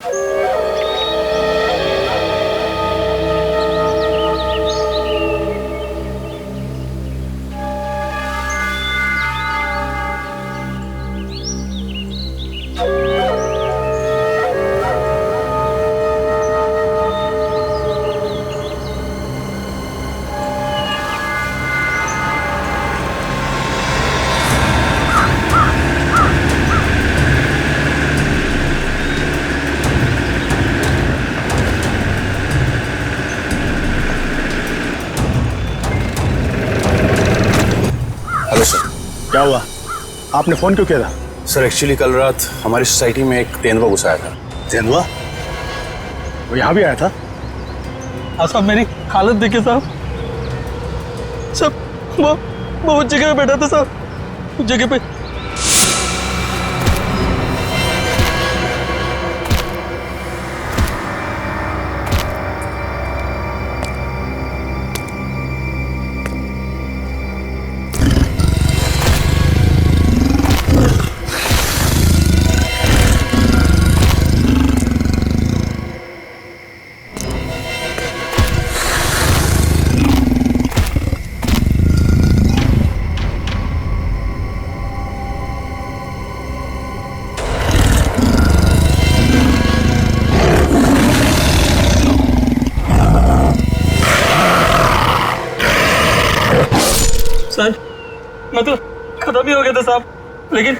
क्या हुआ? आपने फोन क्यों किया था? सर एक्चुअली कल रात हमारी सोसाइटी में एक तेंदुआ घुस आया था। तेंदुआ? वो यहाँ भी आया था? साहब मेरी हालत देखिए साहब। वो उस जगह पे बैठा था साहब, उस जगह पे। सर मैं तो खत्म ही हो गया था साहब, लेकिन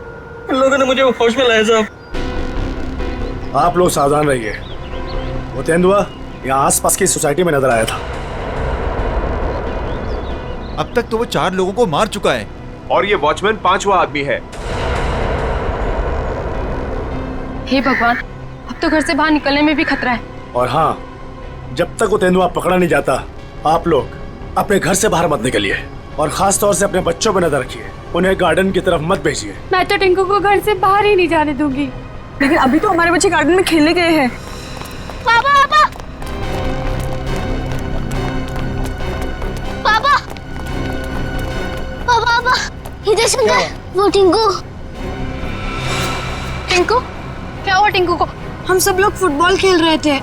इन लोगों ने मुझे होश में लाया साहब। आप लोग सावधान रहिए। वो तेंदुआ यहाँ आसपास की सोसाइटी में नजर आया था। अब तक तो वो 4 लोगों को मार चुका है और ये वॉचमैन 5वां आदमी है। हे भगवान, अब तो घर से बाहर निकलने में भी खतरा है। और हाँ, जब तक वो तेंदुआ पकड़ा नहीं जाता, आप लोग अपने घर से बाहर मत निकलिए और खास तौर से अपने बच्चों पर नजर रखिए। उन्हें गार्डन की तरफ मत भेजिए। मैं तो टिंकू को घर से बाहर ही नहीं जाने दूंगी। लेकिन अभी तो हमारे बच्चे गार्डन में खेलने गए हैं। पापा पापा पापा पापा पापा इधर सुनो, वो टिंकू। टिंकू? क्या हुआ टिंकू को? हम सब लोग फुटबॉल खेल रहे थे।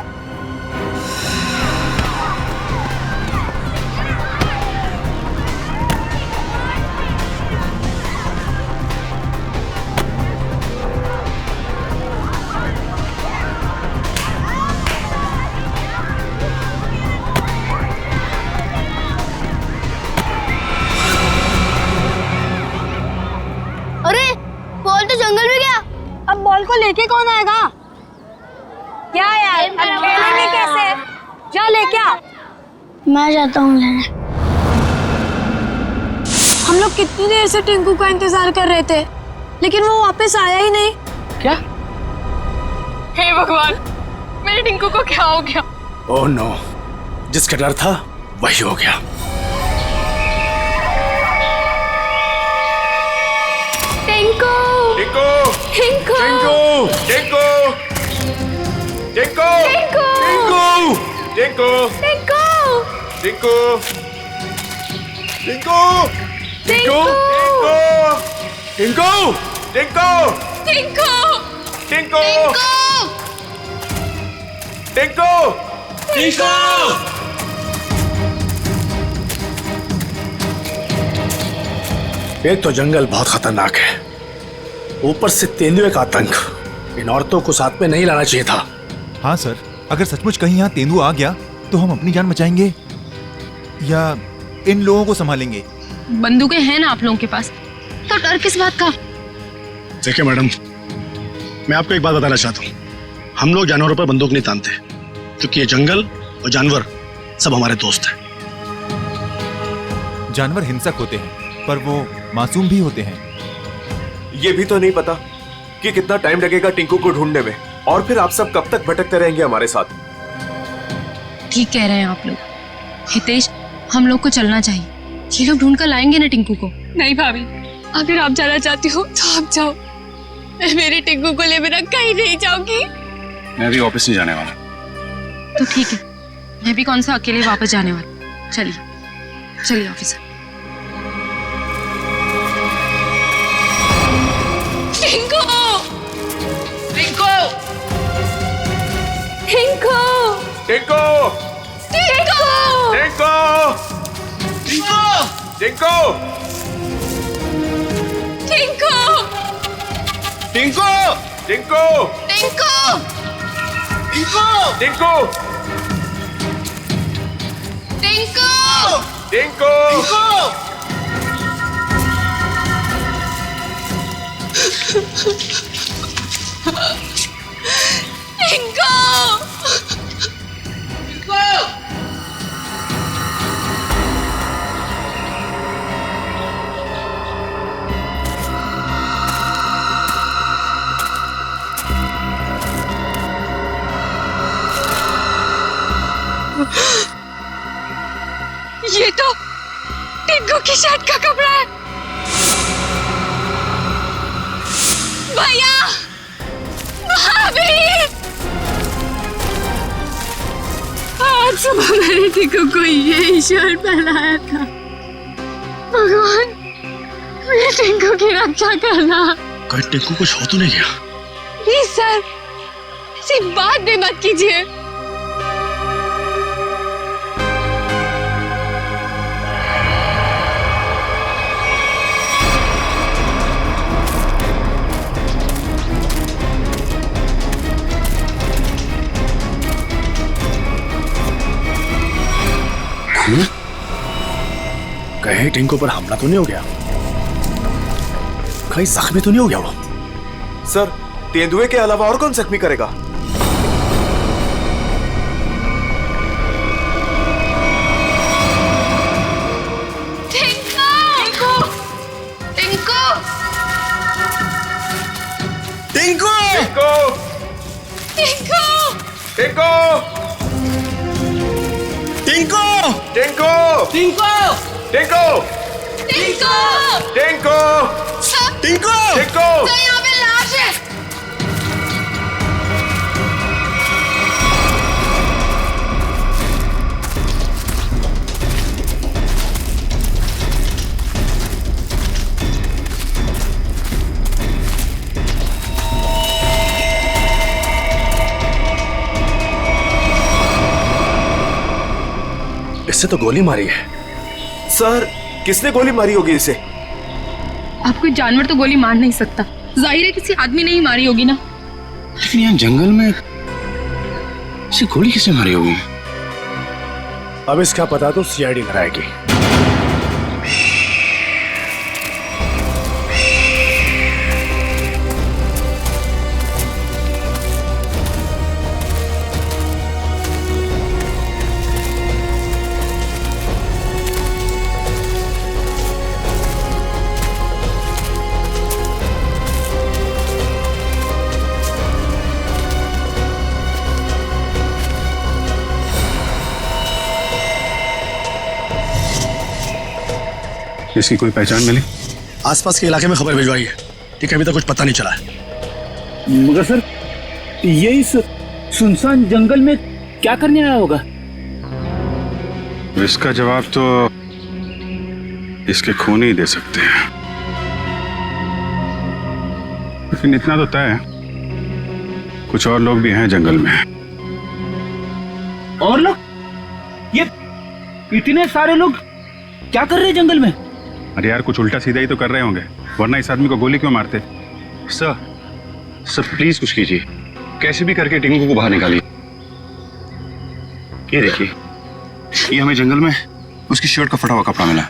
अरे बॉल तो जंगल में गया। अब बॉल को लेके कौन आएगा? क्या यार, अब खेलेंगे कैसे? जा लेके आ। मैं जाता हूँ लेने। हम लोग कितनी देर से टिंकू का इंतजार कर रहे थे, लेकिन वो वापस आया ही नहीं। क्या? हे भगवान, मेरे टिंकू को क्या हो गया? ओह नो, जिसका डर था वही हो गया। टिंकू! टिंकू टिंकू! टिंकू टिंकू टिंकू टिंकू टिंकू! टिंकू टिंकू टिंकू टिंकू टिंकू टिंकू! टिंकू टिंकू एक तो जंगल बहुत खतरनाक है, ऊपर से तेंदुए का आतंक। इन औरतों को साथ में नहीं लाना चाहिए था। हाँ सर, अगर सचमुच कहीं यहाँ तेंदुआ आ गया तो हम अपनी जान बचाएंगे या इन लोगों को संभालेंगे? बंदूकें हैं ना आप लोगों के पास, तो डर किस बात का? देखिए मैडम, मैं आपको एक बात बताना चाहता हूँ। हम लोग जानवरों पर बंदूक नहीं तानते, क्योंकि ये जंगल और जानवर सब हमारे दोस्त हैं। जानवर हिंसक होते हैं, पर वो मासूम भी होते हैं। ये भी तो नहीं पता कि कितना टाइम लगेगा टिंकू को ढूंढने में, और फिर आप सब कब तक भटकते रहेंगे हमारे साथ। ठीक कह रहे हैं आप लोग। हितेश, हम लोग को चलना चाहिए। ये लोग ढूंढ कर लाएंगे ना टिंकू को। नहीं भाभी, अगर आप जाना चाहती हो तो आप जाओ। मैं मेरी टिंकू को ले बिना कहीं नहीं जाऊंगी। मैं भी ऑफिस नहीं जाने वाला। तो ठीक है, मैं भी कौन सा अकेले वापस जाने वाली। चलिए चलिए ऑफिसर। टिंकू! टिंकू! टिंकू टिंकू टिंकू टिंकू टिंकू टिंकू टिंकू टिंकू टिंकू टिंकू टिंकू टिंकू ये तो टिंकू की शर्ट का कपड़ा है। भैया, भाभी, आज सुबह मैंने टिंकू को यही शर्ट पहनाया था। भगवान, मेरे टिंकू की रक्षा करना। कहीं टिंकू कुछ हो तो नहीं गया? प्लीज सर, ऐसी बात भी मत कीजिए। कहीं टिंकू पर हमला तो नहीं हो गया? कहीं जख्मी तो नहीं हो गया वो? सर, तेंदुए के अलावा और कौन जख्मी करेगा? टिंकू टिंकू टिंकू टिंकू टिंकू टिंकू टिंकू टिंकू टिंकू टिंकू टिंकू टिंकू सब टिंकू टिंकू तो यहाँ पे लाश है। इससे तो गोली मारी है। सर, किसने गोली मारी होगी इसे? अब कोई जानवर तो गोली मार नहीं सकता, जाहिर है किसी आदमी ने ही मारी होगी ना। लेकिन यहाँ जंगल में इसे गोली किसने मारी होगी? अब इसका पता तो सीआईडी लगाएगी। इसकी कोई पहचान मिली? आसपास के इलाके में खबर भिजवाई है, ठीक है? अभी तक कुछ पता नहीं चला है। मगर सर, ये इस सुनसान जंगल में क्या करने आया होगा? इसका जवाब तो इसके खून ही दे सकते हैं। लेकिन इतना तो तय है, कुछ और लोग भी हैं जंगल में। और लोग? ये इतने सारे लोग क्या कर रहे हैं जंगल में? अरे यार, कुछ उल्टा सीधा ही तो कर रहे होंगे, वरना इस आदमी को गोली क्यों मारते? सर प्लीज कुछ कीजिए, कैसे भी करके टिंकू को बाहर निकालिए। ये देखिए, ये हमें जंगल में उसकी शर्ट का फटा हुआ कपड़ा मिला।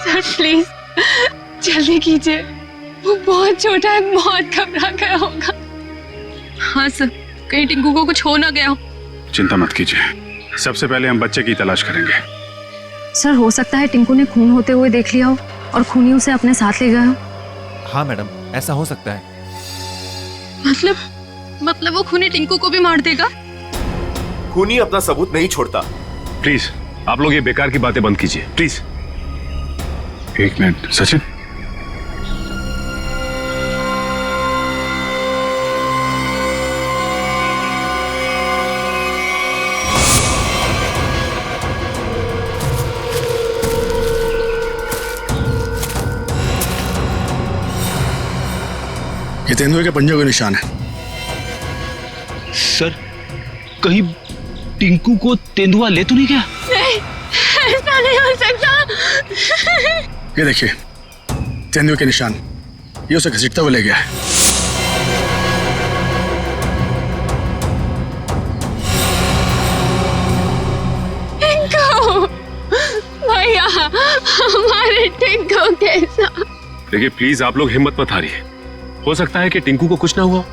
सर प्लीज जल्दी कीजिए, वो बहुत छोटा है, बहुत घबरा गया होगा। हाँ सर, कहीं टिंकू को कुछ हो ना गया हो। चिंता मत कीजिए, सबसे पहले हम बच्चे की तलाश करेंगे। सर हो सकता है टिंकू ने खून होते हुए देख लिया हो और खूनी उसे अपने साथ ले गया हो। हाँ मैडम, ऐसा हो सकता है। मतलब वो खूनी टिंकू को भी मार देगा? खूनी अपना सबूत नहीं छोड़ता। प्लीज आप लोग ये बेकार की बातें बंद कीजिए, प्लीज। एक मिनट सचिन, ये तेंदुए के पंजों के निशान है। सर कहीं टिंकू को तेंदुआ ले तो नहीं गया? नहीं, ऐसा नहीं हो सकता। ये देखिए तेंदुए के निशान, ये उसे घसीटता हुआ ले गया है। टिंकू, भैया, हमारे टिंकू के साथ। देखिए प्लीज आप लोग हिम्मत मत हारिए, हो सकता है कि टिंकू को कुछ ना हुआ।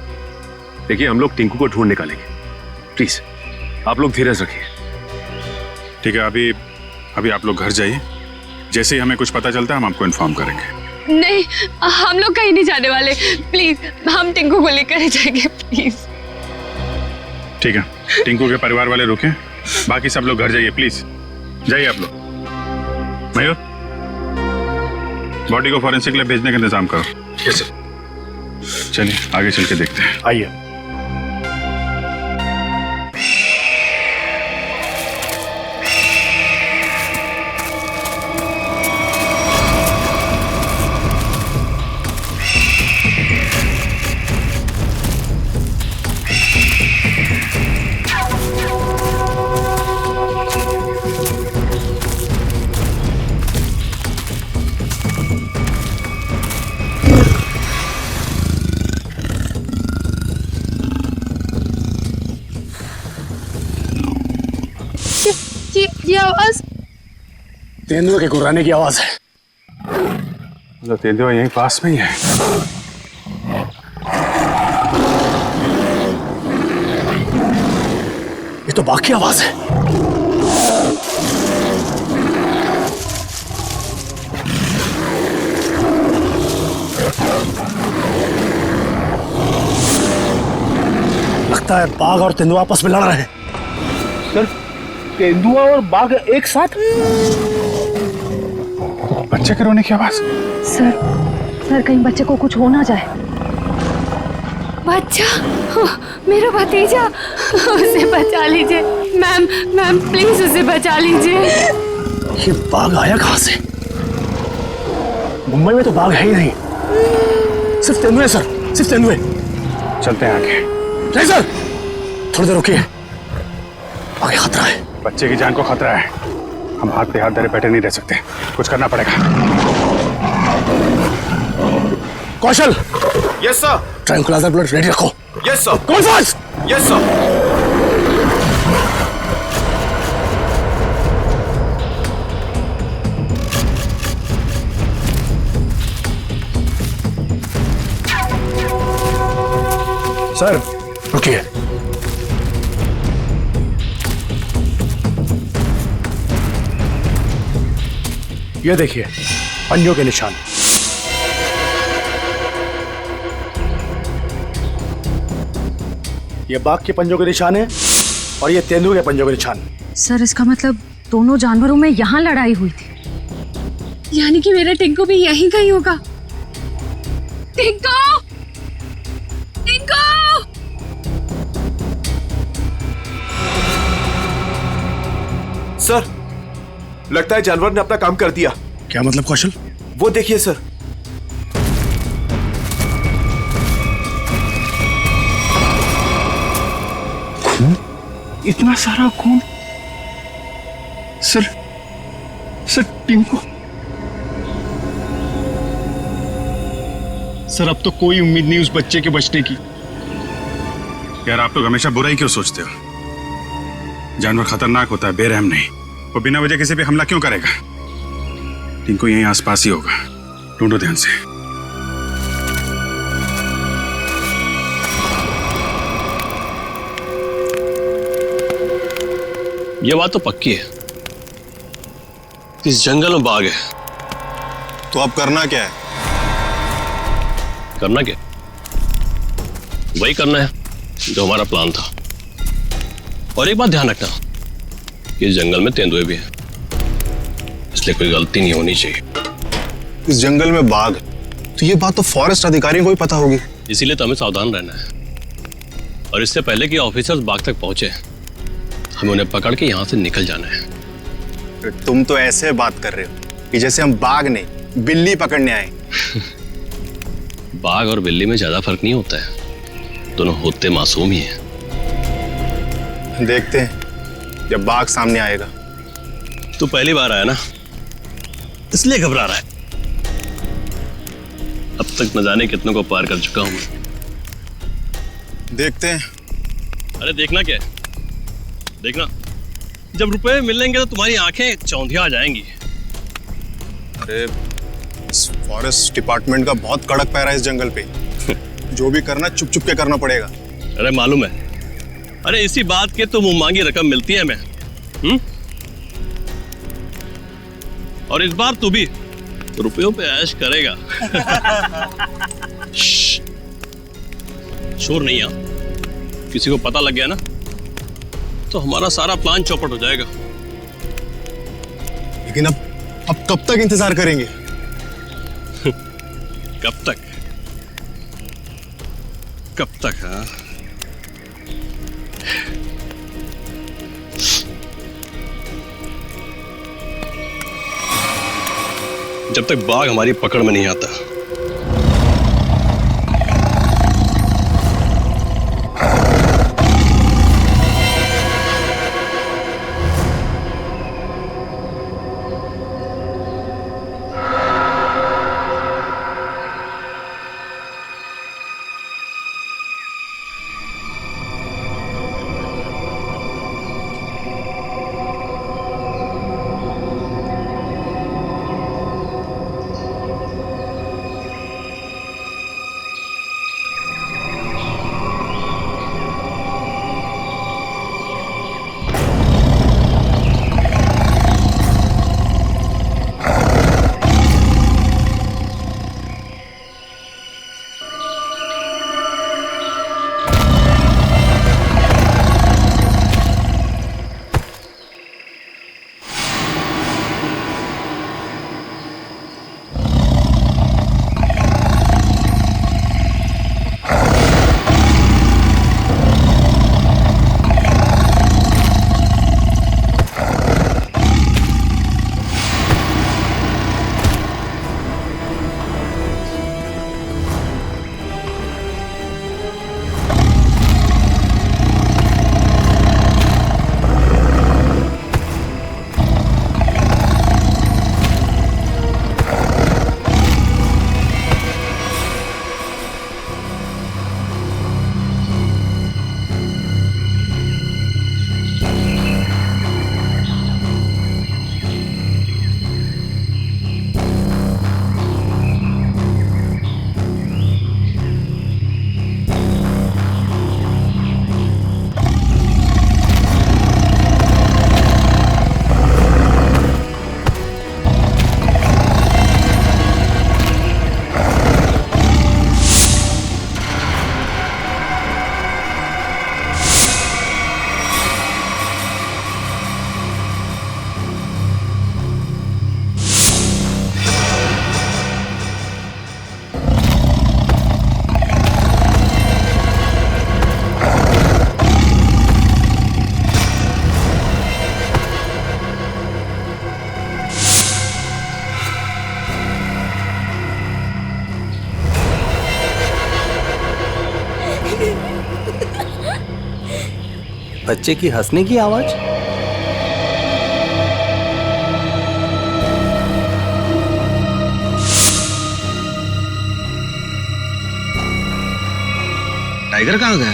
देखिए हम लोग टिंकू को ढूंढ निकालेंगे, प्लीज आप लोग धीरज रखिए। ठीक है, अभी आप लोग घर जाइए, जैसे ही हमें कुछ पता चलता है हम आपको इन्फॉर्म करेंगे। नहीं, हम लोग कहीं नहीं जाने वाले, प्लीज हम टिंकू को लेकर जाएंगे, प्लीज। ठीक है, टिंकू के परिवार वाले रुके, बाकी सब लोग घर जाइए, प्लीज जाइए आप लोग। मयूर, बॉडी को फॉरेंसिक लैब भेजने का इंतजाम करो। Yes sir. चलिए आगे चल के देखते हैं। आइए। ये आवाज तेंदुए के गुर्राने की आवाज है। तो तेंदुआ यहीं पास में ही है। ये तो बाघ की आवाज है। लगता है बाघ और तेंदुआ आपस में लड़ रहे हैं। सर तेंदुआ और बाघ एक साथ? बच्चे के रोने की आवाज। सर कहीं बच्चे को कुछ हो ना जाए। बच्चा, मेरा भतीजा, उसे बचा लीजिए मैम प्लीज उसे बचा लीजिए। ये बाघ आया कहां से? मुंबई में तो बाघ है ही नहीं, सिर्फ तेंदुए सर, सिर्फ तेंदुए। चलते हैं आगे। नहीं सर, थोड़ी देर रुकिए, आगे खतरा है। बच्चे की जान को खतरा है, हम हाथ पे हाथ धरे बैठे नहीं रह सकते, कुछ करना पड़ेगा। Kaushal, yes sir. Tranquilliser blood ready रखो। Yes sir. कौन फास्ट? Yes sir. सर रुकिए। ये देखिए पंजों के निशान। ये बाघ के पंजों के निशान है और ये तेंदुए के पंजों के निशान। सर इसका मतलब दोनों जानवरों में यहाँ लड़ाई हुई थी। यानी कि मेरा टिंकू भी यहीं कहीं होगा। टिंकू, टिंकू! सर लगता है जानवर ने अपना काम कर दिया। क्या मतलब कौशल? वो देखिए सर। खून, इतना सारा खून। सर टिंकू। सर अब तो कोई उम्मीद नहीं उस बच्चे के बचने की। यार आप लोग हमेशा बुरा ही क्यों सोचते हो? जानवर खतरनाक होता है, बेरहम नहीं। वो बिना वजह किसी पे हमला क्यों करेगा? टिंकू यहीं आसपास ही होगा, ढूंढो ध्यान से। ये बात तो पक्की है, इस जंगल में बाघ है। तो अब करना क्या है? करना क्या? वही करना है जो हमारा प्लान था। और एक बात ध्यान रखना, इस जंगल में तेंदुए भी हैं, इसलिए कोई गलती नहीं होनी चाहिए। इस जंगल में बाघ, तो ये बात तो फॉरेस्ट अधिकारियों को भी पता होगी। इसीलिए तो हमें सावधान रहना है, और इससे पहले कि ऑफिसर्स बाघ तक पहुंचे हमें उन्हें पकड़ के यहां से निकल जाना है। तुम तो ऐसे बात कर रहे हो कि जैसे हम बाघ नहीं बिल्ली पकड़ने आए। बाघ और बिल्ली में ज्यादा फर्क नहीं होता है, दोनों होते मासूम ही हैं। देखते हैं जब बाघ सामने आएगा। तू पहली बार आया ना, इसलिए घबरा रहा है। अब तक न जाने कितनों को पार कर चुका हूं मैं। देखते हैं। अरे देखना क्या है, देखना जब रुपए मिलेंगे तो तुम्हारी आंखें चौंधिया आ जाएंगी। अरे इस फॉरेस्ट डिपार्टमेंट का बहुत कड़क पैरा है इस जंगल पे। जो भी करना चुप चुप के करना पड़ेगा। अरे मालूम है, अरे इसी बात के तो मुंह मांगी रकम मिलती है हमें। और इस बार तू भी रुपयों पे ऐश करेगा। शोर नहीं आ, किसी को पता लग गया ना तो हमारा सारा प्लान चौपट हो जाएगा। लेकिन अब कब तक इंतजार करेंगे? कब तक? कब तक? हाँ, जब तक बाघ हमारी पकड़ में नहीं आता। बच्चे की हंसने की आवाज। टाइगर कहाँ गया?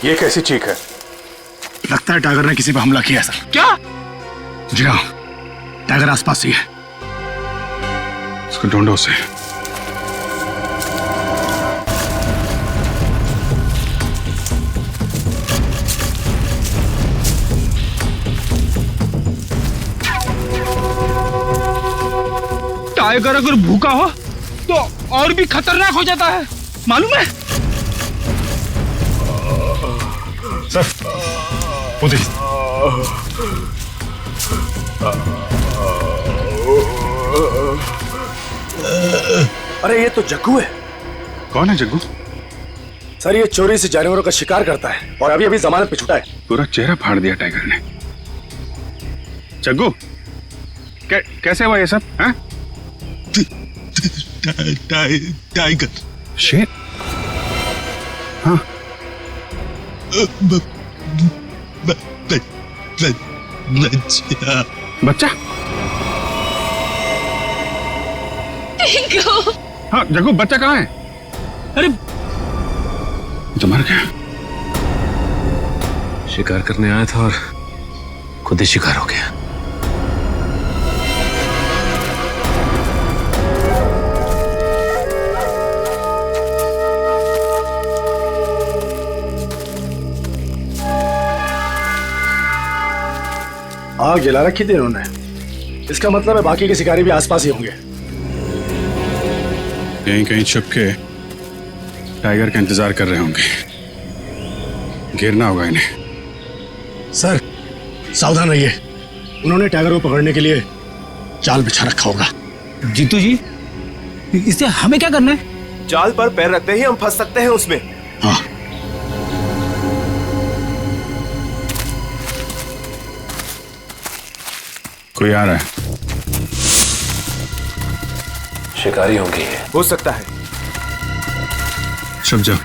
ये कैसी चीख है? लगता है टाइगर ने किसी पर हमला किया सर। क्या? जी हाँ, टाइगर आसपास ही है। उसको ढूंढो उसे। टाइगर अगर भूखा हो तो और भी खतरनाक हो जाता है, मालूम है? सर वो देखिए। अरे ये तो जग्गू है। कौन है जग्गू? सर ये चोरी से जानवरों का शिकार करता है और अभी अभी जमानत पे छूटा है। पूरा चेहरा फाड़ दिया टाइगर ने। जग्गू कैसे हुआ ये सब? हैं? टाइगर शेर? हाँ। बच्चा? टिंकू। हाँ जग्गू बच्चा कहाँ है? अरे तो मर गया। शिकार करने आया था और खुद ही शिकार हो गया। आग जला रखी थी इन्होंने। इसका मतलब है बाकी के शिकारी भी आसपास ही होंगे। कहीं कहीं छुप के टाइगर का इंतजार कर रहे होंगे। गिरना होगा इन्हें। सर सावधान रहिए, उन्होंने टाइगर को पकड़ने के लिए जाल बिछा रखा होगा। जीतू जी, इससे हमें क्या करना है? जाल पर पैर रखते ही हम फंस सकते हैं उसमें। हाँ कोई आ रहा है। शिकारी होंगे। हो सकता है। छुप जाओ।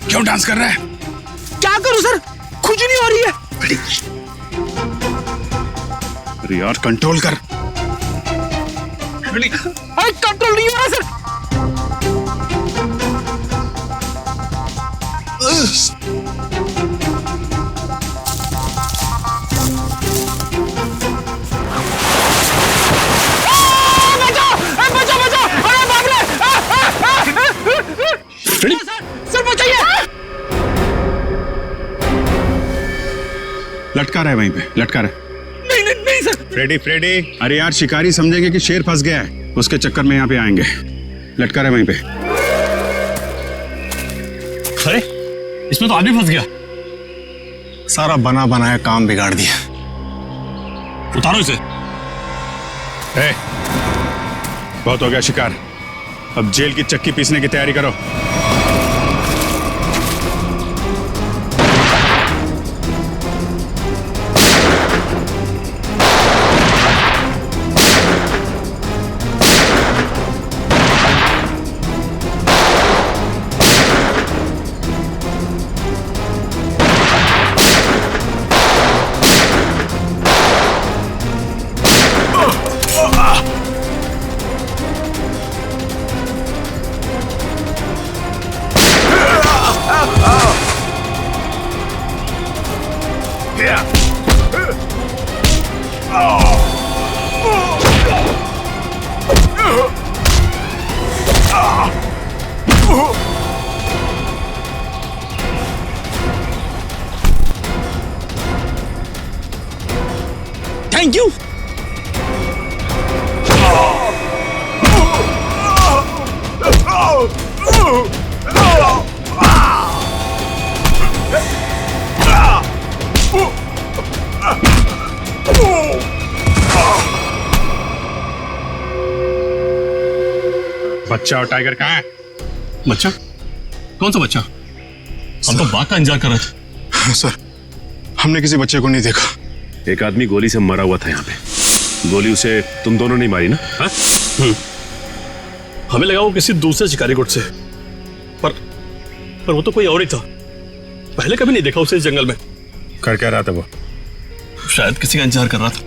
क्यों डांस कर रहा है? क्या करूं सर, खुजली हो रही है। अरे यार कंट्रोल कर। अरे कंट्रोल नहीं हो रहा सर। लटका रहा है वहीं पे, लटका रहा है। नहीं सर। फ्रेडी फ्रेडी, अरे यार शिकारी समझेंगे कि शेर फंस गया है, उसके चक्कर में यहाँ पे आएंगे। लटका रहा है वहीं पे। अरे इसमें तो आदमी फंस गया। सारा बना बनाया काम बिगाड़ दिया। उतारो इसे। बहुत हो गया शिकार, अब जेल की चक्की पीसने की तैयारी करो। Thank you. बच्चा और टाइगर कहाँ है? बच्चा? कौन सा बच्चा? हम तो बाघ का इंतजार कर रहे थे। सर, हमने किसी बच्चे को नहीं देखा। एक आदमी गोली से मरा हुआ था यहाँ पे। गोली उसे तुम दोनों नहीं मारी ना? हाँ? हमें लगा वो किसी दूसरे शिकारी गुट से, पर वो तो कोई और ही था। पहले कभी नहीं देखा उसे इस जंगल में। कर क्या रहा था वो? शायद किसी का इंतजार कर रहा था।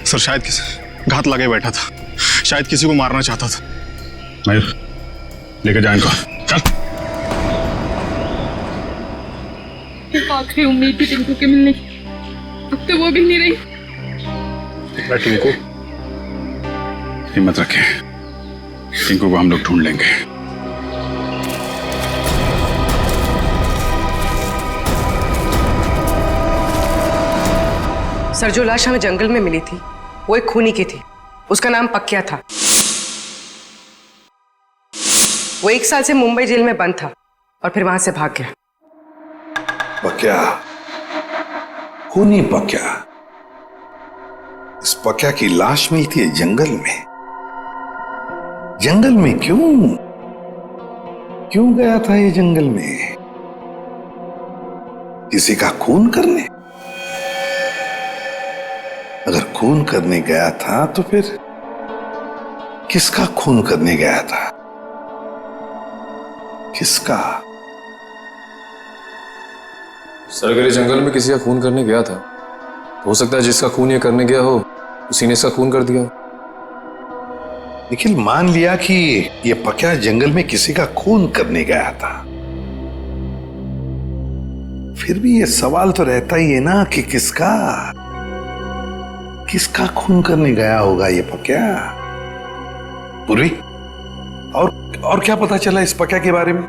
सर शायद किसी घात लगे बैठा था, शायद किसी को मारना चाहता था। मयूर, लेकर जा इनको। चल। आखिरी उम्मीद थी टिंकू के मिलने की, अब तो वो भी नहीं रही। टिंकू, हिम्मत रखे, टिंकू को हम लोग ढूंढ लेंगे। सर, जो लाश हमें जंगल में मिली थी वो एक खूनी की थी। उसका नाम पक्या था। वो 1 साल से मुंबई जेल में बंद था और फिर वहां से भाग गया। पक्या, खूनी पक्या। इस पक्या की लाश मिलती है जंगल में। जंगल में क्यों गया था ये जंगल में? किसी का खून करने? अगर खून करने गया था तो फिर किसका खून करने गया था? किसका? सर, अगर ये जंगल में किसी का खून करने गया था तो हो सकता है जिसका खून ये करने गया हो उसी ने इसका खून कर दिया। निखिल, मान लिया कि ये पक्या जंगल में किसी का खून करने गया था, फिर भी ये सवाल तो रहता ही है ना कि किसका खून करने गया होगा ये पक्या? पूर्वी, और क्या पता चला इस पक्या के बारे में?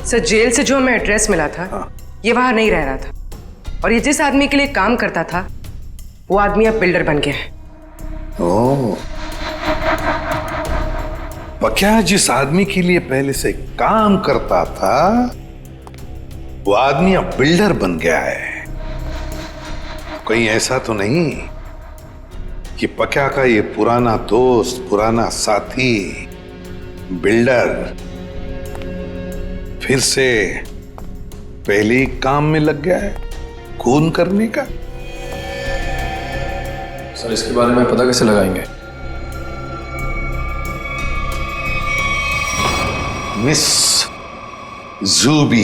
सर, जेल से जो हमें एड्रेस मिला था ये वहां नहीं रह रहा था, और ये जिस आदमी के लिए काम करता था वो आदमी अब बिल्डर बन गया है। ओह, पक्या जिस आदमी के लिए पहले से काम करता था वो आदमी अब बिल्डर बन गया है। कहीं ऐसा तो नहीं कि पक्या का ये पुराना दोस्त, पुराना साथी बिल्डर फिर से पहले ही काम में लग गया है खून करने का? सर, इसके बारे में पता कैसे लगाएंगे? मिस जूबी।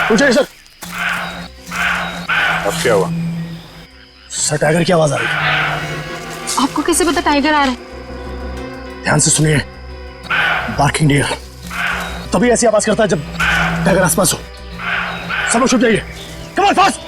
पूछिए सर। अब क्या हुआ? सर, टाइगर की आवाज आ रही है। आपको कैसे पता टाइगर आ रहा है? ध्यान से सुनिए। बार्किंग डियर तभी ऐसी आवाज करता है जब टाइगर आसपास हो। सब लोग छुप जाइए। Come on, fast.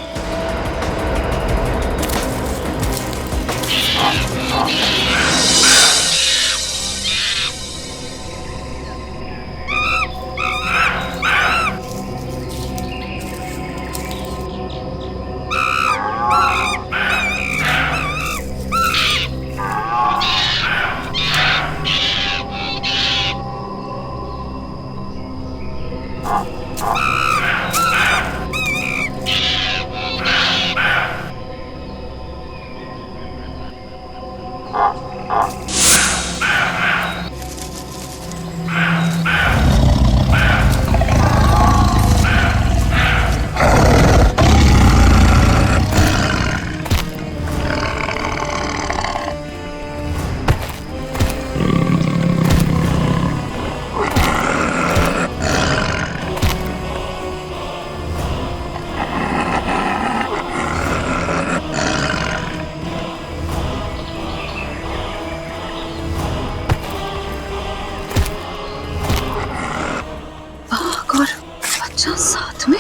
साथ में?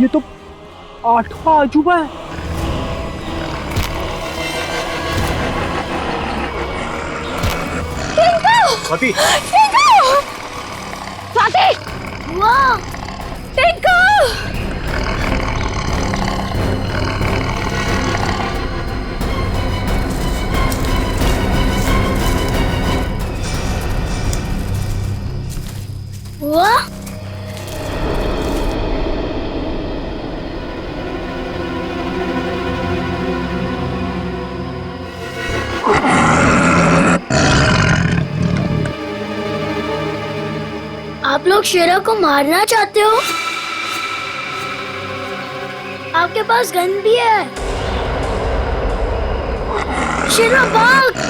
ये तो 8वां अजूबा है। स्वाति! स्वाति! वाह! टिंकू! शेरा को मारना चाहते हो? आपके पास गन भी है। शेरा भाग!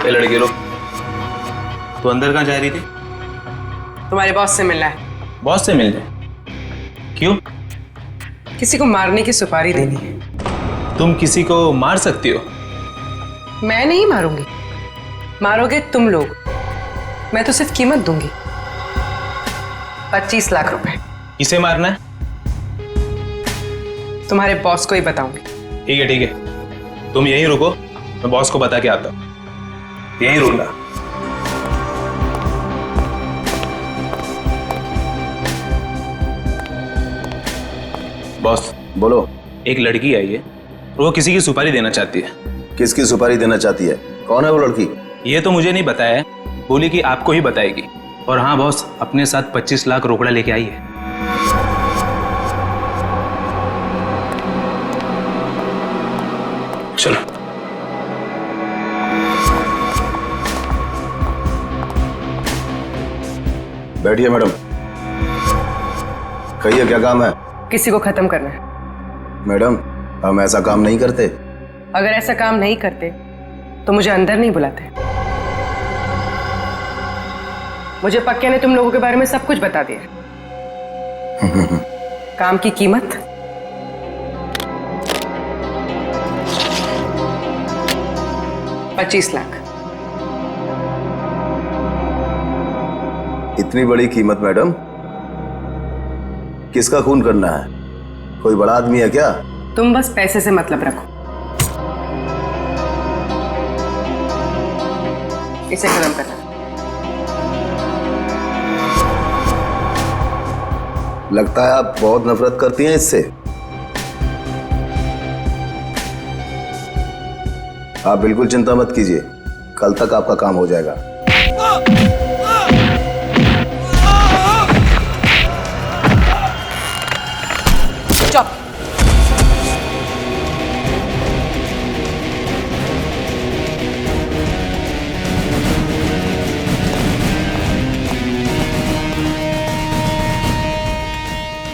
ये लड़के लोग, तो अंदर कहाँ जा रही थी? तुम्हारे बॉस से मिलना है। बॉस से मिलने? क्यों? किसी को मारने की सुपारी देनी है। तुम किसी को मार सकती हो? मैं नहीं मारूंगी, मारोगे तुम लोग। मैं तो सिर्फ कीमत दूंगी, 25 लाख रुपए। किसे मारना है? तुम्हारे बॉस को ही बताऊंगी। ठीक है ठीक है, तुम यहीं रुको, मैं बॉस को बता के आता हूँ। यहीं रुकना। बॉस बोलो। एक लड़की आई है, वो किसी की सुपारी देना चाहती है। किसकी सुपारी देना चाहती है? कौन है वो लड़की? ये तो मुझे नहीं बताया है, बोली कि आपको ही बताएगी। और हाँ बॉस, अपने साथ 25 लाख रोकड़ा लेके आई है। चलो। बैठिए मैडम। कहिए क्या काम है? किसी को खत्म करना है। मैडम, हम ऐसा काम नहीं करते। अगर ऐसा काम नहीं करते तो मुझे अंदर नहीं बुलाते। मुझे पक्के ने तुम लोगों के बारे में सब कुछ बता दिया। काम की कीमत 25 लाख। इतनी बड़ी कीमत मैडम? किसका खून करना है? कोई बड़ा आदमी है क्या? तुम बस पैसे से मतलब रखो। इसे खत्म करना। लगता है आप बहुत नफरत करती हैं इससे। आप बिल्कुल चिंता मत कीजिए, कल तक आपका काम हो जाएगा। चुप।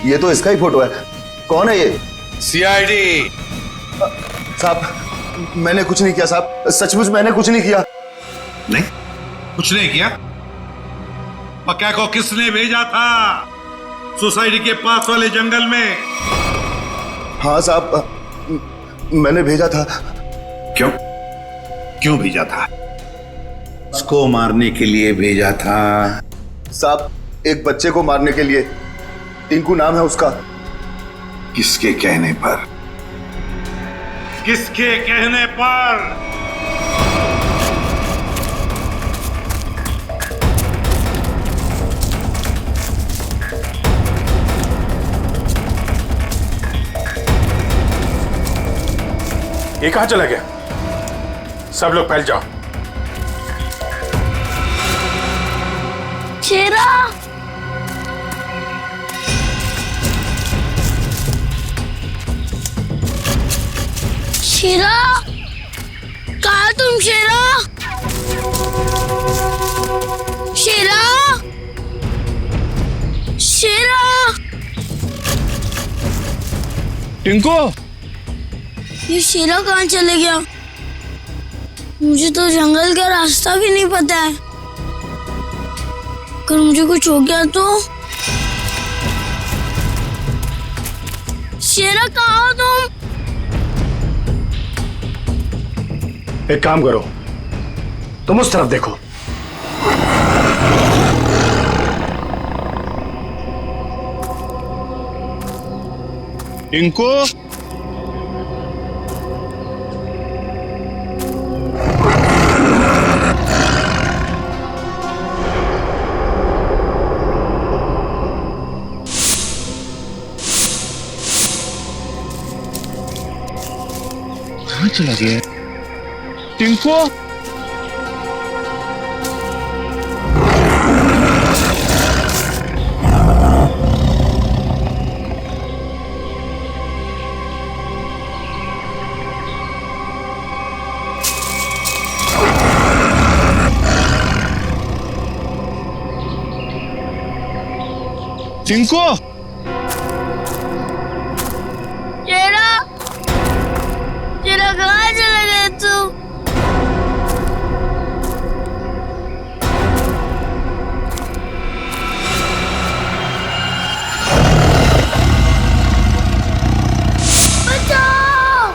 ये तो इसका ही फोटो है। कौन है ये? सीआईडी साहब, मैंने कुछ नहीं किया साहब, सचमुच मैंने कुछ नहीं किया। नहीं, कुछ नहीं किया? पक्का को किसने भेजा था सोसाइटी के पास वाले जंगल में? हाँ साहब, मैंने भेजा था। क्यों? क्यों भेजा था? उसको मारने के लिए भेजा था साहब, एक बच्चे को मारने के लिए। टिंकू नाम है उसका। किसके कहने पर? किसके कहने पर? ये कहां चला गया? सब लोग फैल जाओ। शेरा! शेरा! कहाँ तुम शेरा? शेरा! शेरा! टिंकू! ये शेरा कहाँ चले गया? मुझे तो जंगल का रास्ता भी नहीं पता है। अगर मुझे कुछ हो गया तो? शेरा कहाँ हो तुम? एक काम करो, तुम उस तरफ देखो। टिंकू! कहाँ चला गया? टिंको, टिंको, शेरा, शेरा कहाँ चला गया तू? बचाओ!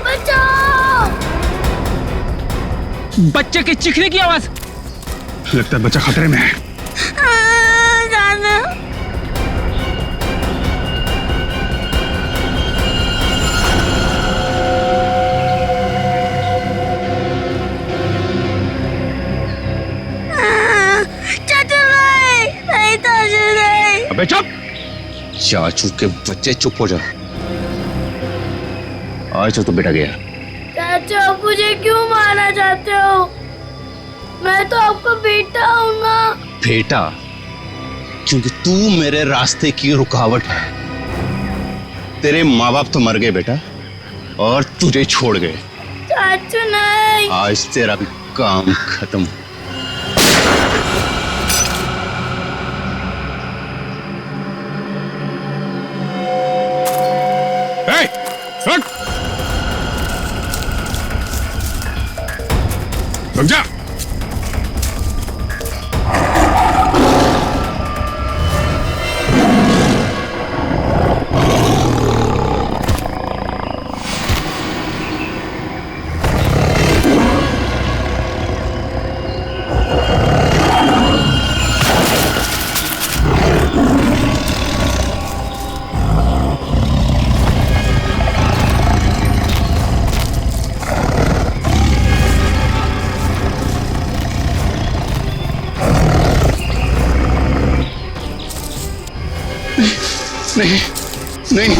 बचाओ! बच्चे के चीखने की आवाज। लगता है बच्चा खतरे में है। जाना। अबे चुप! चाचू के बच्चे चुप हो जा। आज तो बेटा गया। चाचा आप मुझे क्यों मारना चाहते हो? मैं तो आपका बेटा हूँ ना। बेटा? क्योंकि तू मेरे रास्ते की रुकावट है। तेरे माँ बाप तो मर गए बेटा, और तुझे छोड़ गए। चाचू नहीं। आज तेरा भी काम खत्म। रुक! रुक जा! नहीं, नहीं,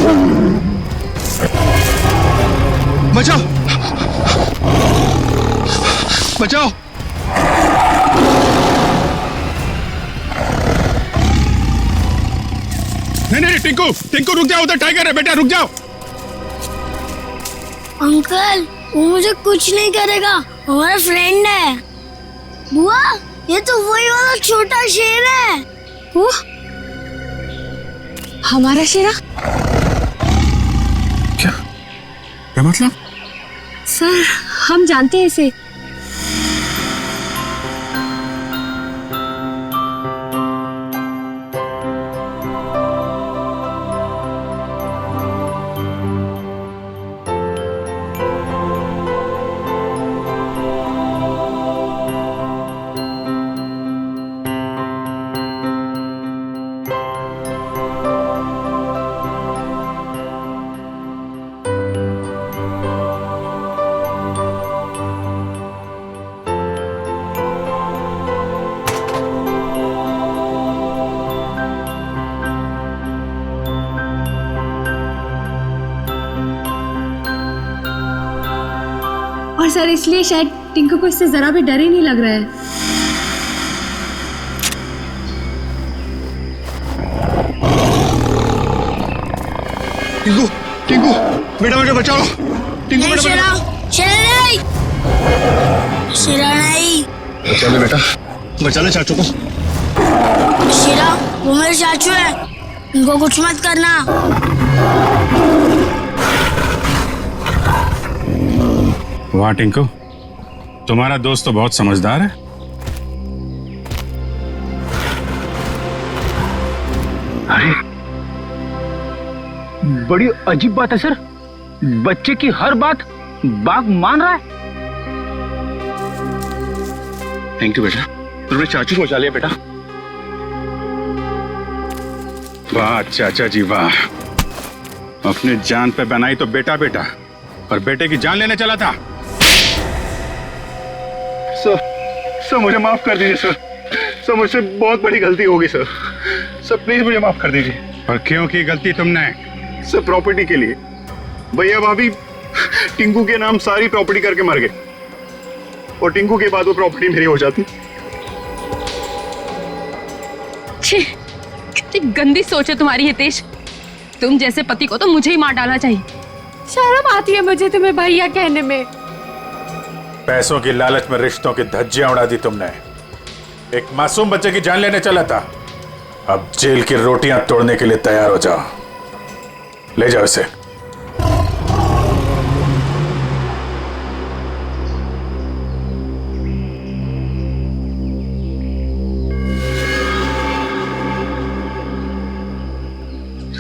बचाओ, बचाओ। नहीं, टिंकू, टिंकू रुक जाओ, उधर टाइगर है बेटा, रुक जाओ। अंकल, वो मुझे कुछ नहीं करेगा, हमारा फ्रेंड है। बुआ, ये तो वही वाला छोटा शेर है। वो हमारा शेरा? क्या मतलब? सर, हम जानते हैं इसे। और सर, इसलिए शायद टिंकू को इससे जरा भी डर ही नहीं लग रहा है। टिंकू, टिंकू, बेटा बेटा बचाओ। टिंकू बेटा शेरा, शेरा नहीं, शेरा नहीं। बचा ले बेटा, बचा ले चाचू को। शेरा, वो मेरे चाचू है, उनको कुछ मत करना। वाह टिंकू, तुम्हारा दोस्त तो बहुत समझदार है। अरे, बड़ी अजीब बात है सर, बच्चे की हर बात बाघ मान रहा है। थैंक यू बेटा, तुमने चाचू को बचा लिया बेटा। वाह चाचा जी वाह, अपने जान पे बनाई तो बेटा बेटा, और बेटे की जान लेने चला था। सर मुझे माफ कर दीजिए सर। सर मुझसे बहुत बड़ी गलती हो गई सर। सर प्लीज मुझे माफ कर दीजिए। और क्यों की गलती तुमने? सर प्रॉपर्टी के लिए। भैया भाभी टिंकू के नाम सारी प्रॉपर्टी करके मर गए और टिंकू के बाद वो प्रॉपर्टी मेरी हो जाती। छी, कितनी गंदी सोच है तुम्हारी हितेश। तुम जैसे पति को तो मुझे ही मार डालना चाहिए। शर्म आती है मुझे तुम्हें भैया कहने में। पैसों की लालच में रिश्तों की धज्जियां उड़ा दी तुमने। एक मासूम बच्चे की जान लेने चला था, अब जेल की रोटियां तोड़ने के लिए तैयार हो जाओ। ले जाओ इसे।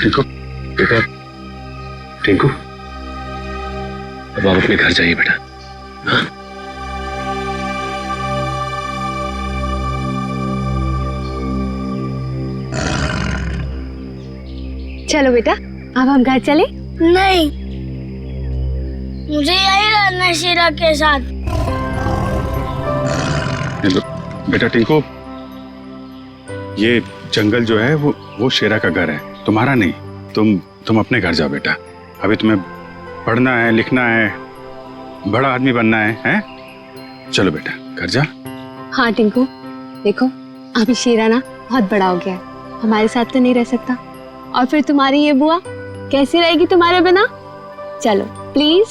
टिंकू, बेटा, टिंकू, अब आप अपने घर जाइए बेटा। हाँ? चलो बेटा, अब हम घर चले। नहीं, मुझे यही रहना है शीरा के साथ। बेटा टिंकू, ये जंगल जो है वो शेरा का घर है, तुम्हारा नहीं। तुम अपने घर जाओ बेटा। अभी तुम्हें पढ़ना है, लिखना है, बड़ा आदमी बनना है, हैं? चलो बेटा घर जा। हाँ टिंकू, देखो अभी शेरा ना बहुत बड़ा हो गया है, हमारे साथ तो नहीं रह सकता। और फिर तुम्हारी ये बुआ कैसी रहेगी तुम्हारे बिना? चलो प्लीज।